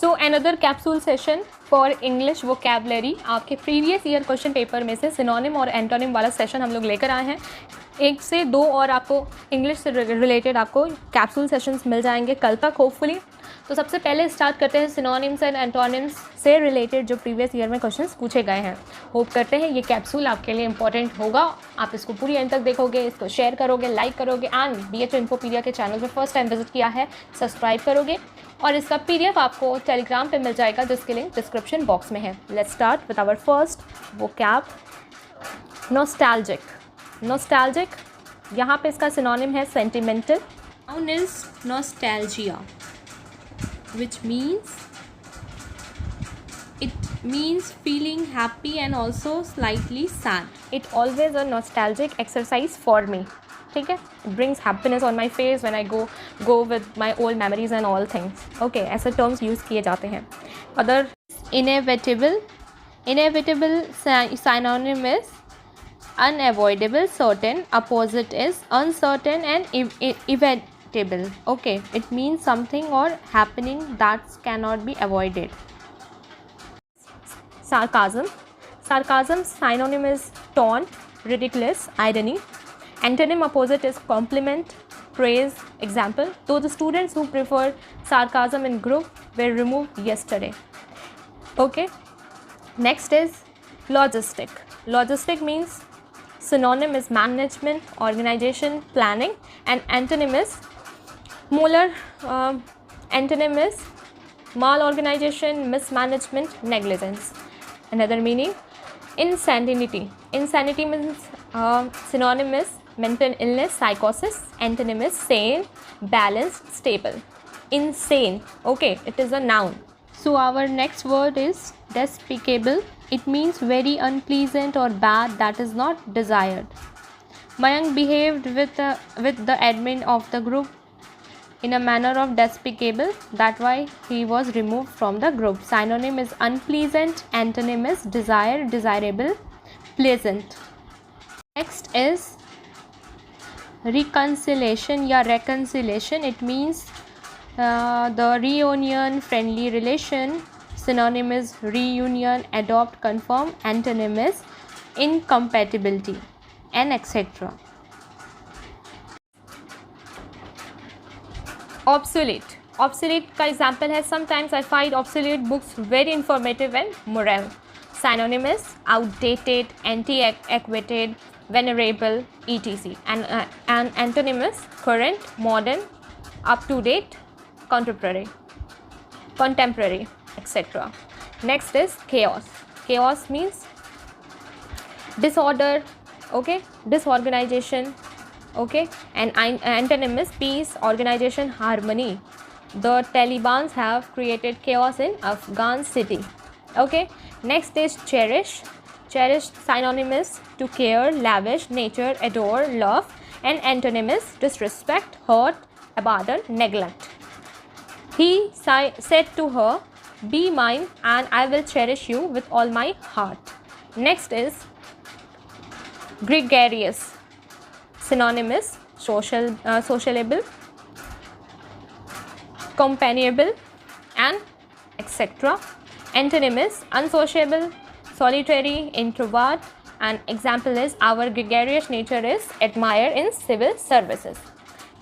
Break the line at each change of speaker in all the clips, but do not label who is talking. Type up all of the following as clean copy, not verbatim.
So another capsule session for English vocabulary. आपके previous year question paper में से synonym और एंटोनिम वाला सेशन हम लोग लेकर आए हैं। 1 से 2 और आपको इंग्लिश से रिलेटेड आपको कैप्सूल सेशंस मिल जाएंगे कल तक होपफुली। तो सबसे पहले स्टार्ट करते हैं सिनोनिम्स एंड एंटोनिम्स से रिलेटेड जो प्रीवियस ईयर में क्वेश्चंस पूछे गए हैं। होप करते हैं ये कैप्सूल आपके लिए इंपॉर्टेंट होगा। आप इसको पूरी एंड तक देखोगे, इसको शेयर करोगे, लाइक करोगे एंड BHO इन्फोपीडिया के चैनल पर फर्स्ट टाइम विजिट किया है सब्सक्राइब करोगे और इसका PDF आपको टेलीग्राम पे मिल जाएगा जिसके लिंक डिस्क्रिप्शन बॉक्स में है। Let's start with our first vocab, nostalgic. Nostalgic यहाँ पे इसका सिनोनिम है sentimental. Noun is nostalgia which means feeling happy and also slightly sad. It always a nostalgic exercise for me. ठीक है, it brings happiness on my face when I go with my old memories and all things. Okay, ऐसे terms use किए जाते हैं। Other inevitable synonym is unavoidable, certain, opposite is uncertain and evitable. Okay, it means something or happening that cannot be avoided. Sarcasm synonym is taunt, ridiculous, irony. Antonym opposite is compliment, praise. Example, though the students who preferred sarcasm in group were removed yesterday. Okay, next is logistic. Logistic means synonym is management, organization, planning, and antonym is antonym is malorganization, mismanagement, negligence. Another meaning, insanity. Insanity means synonym is mental illness, psychosis. Antonym is sane, balanced, stable. Insane, okay, it is a noun. So our next word is despicable. It means very unpleasant or bad that is not desired. Mayank behaved with the admin of the group in a manner of despicable, that's why he was removed from the group. Synonym is unpleasant, antonym is desired, desirable, pleasant. Next is reconciliation या reconciliation. It means the reunion, friendly relation. Synonym is reunion, adopt, confirm. Antonym is incompatibility and etc. Obsolete. Obsolete का example है sometimes I find obsolete books very informative and moral. Synonym is outdated, antiquated, venerable, etc. And antonym is current, modern, up to date, contemporary, etc. Next is chaos. Chaos means disorder, okay, disorganization. Okay, and antonym is peace, organization, harmony. The Taliban have created chaos in Afghan city. Okay, next is cherish. Cherish synonym is to care, lavish, nature, adore, love, and antonym is disrespect, hurt, abandon, neglect. He said to her, "Be mine, and I will cherish you with all my heart." Next is gregarious. Synonym is sociable, companionable, and etc. Antonym is unsociable, solitary, introvert, and example is our gregarious nature is admired in civil services.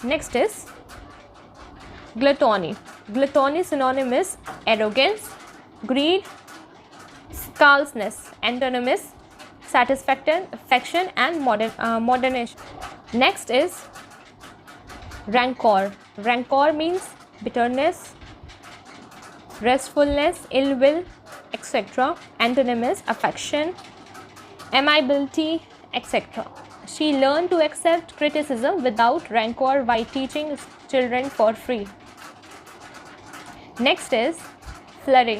Next is gluttony. Gluttony synonym is arrogance, greed, callousness. Antonym is satisfaction, affection, and moderation. Next is rancor. Rancor means bitterness, restfulness, ill will, etc. Antonym is affection, amiability, etc. She learned to accept criticism without rancor by teaching children for free. Next is flurry.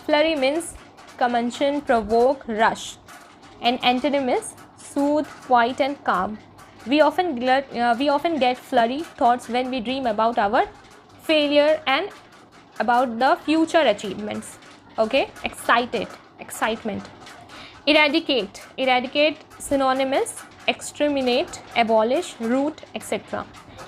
Flurry means commotion, provoke, rush. And antonym is soothe, quiet, and calm. We often get flurry thoughts when we dream about our failure and about the future achievements. Okay, excitement. Eradicate. Eradicate synonym is exterminate, abolish, root, etc.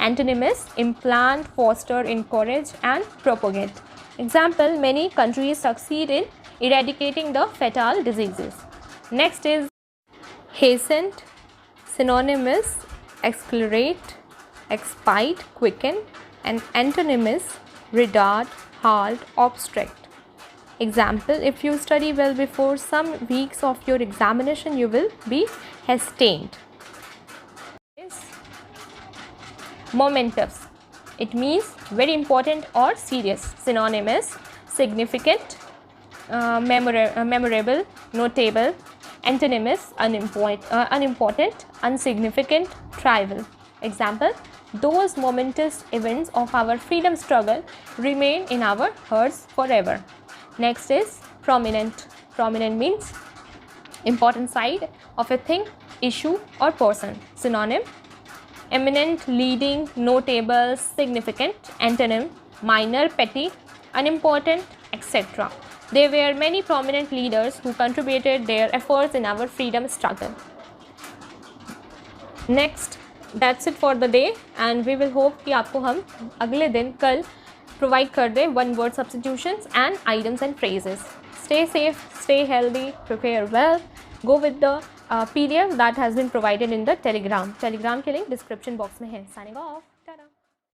Antonym is implant, foster, encourage, and propagate. Example, many countries succeed in eradicating the fatal diseases. Next is hastened. Synonym is accelerate, expedite, quicken, and antonym is retard, halt, obstruct. Example, if you study well before some weeks of your examination, you will be hesitant. Momentous. It means very important or serious. Synonym is significant, memorable, notable. Antonym is unimportant, insignificant, trivial. Example, those momentous events of our freedom struggle remain in our hearts forever. Next is prominent. Prominent means important side of a thing, issue, or person. Synonym, eminent, leading, notable, significant. Antonym, minor, petty, unimportant, etc. There were many prominent leaders who contributed their efforts in our freedom struggle. Next, that's it for the day, and we will hope कि आपको हम अगले दिन कल provide कर दें one word substitutions and items and phrases. Stay safe, stay healthy, prepare well. Go with the PDF that has been provided in the Telegram. Telegram के link description box में है. Signing off.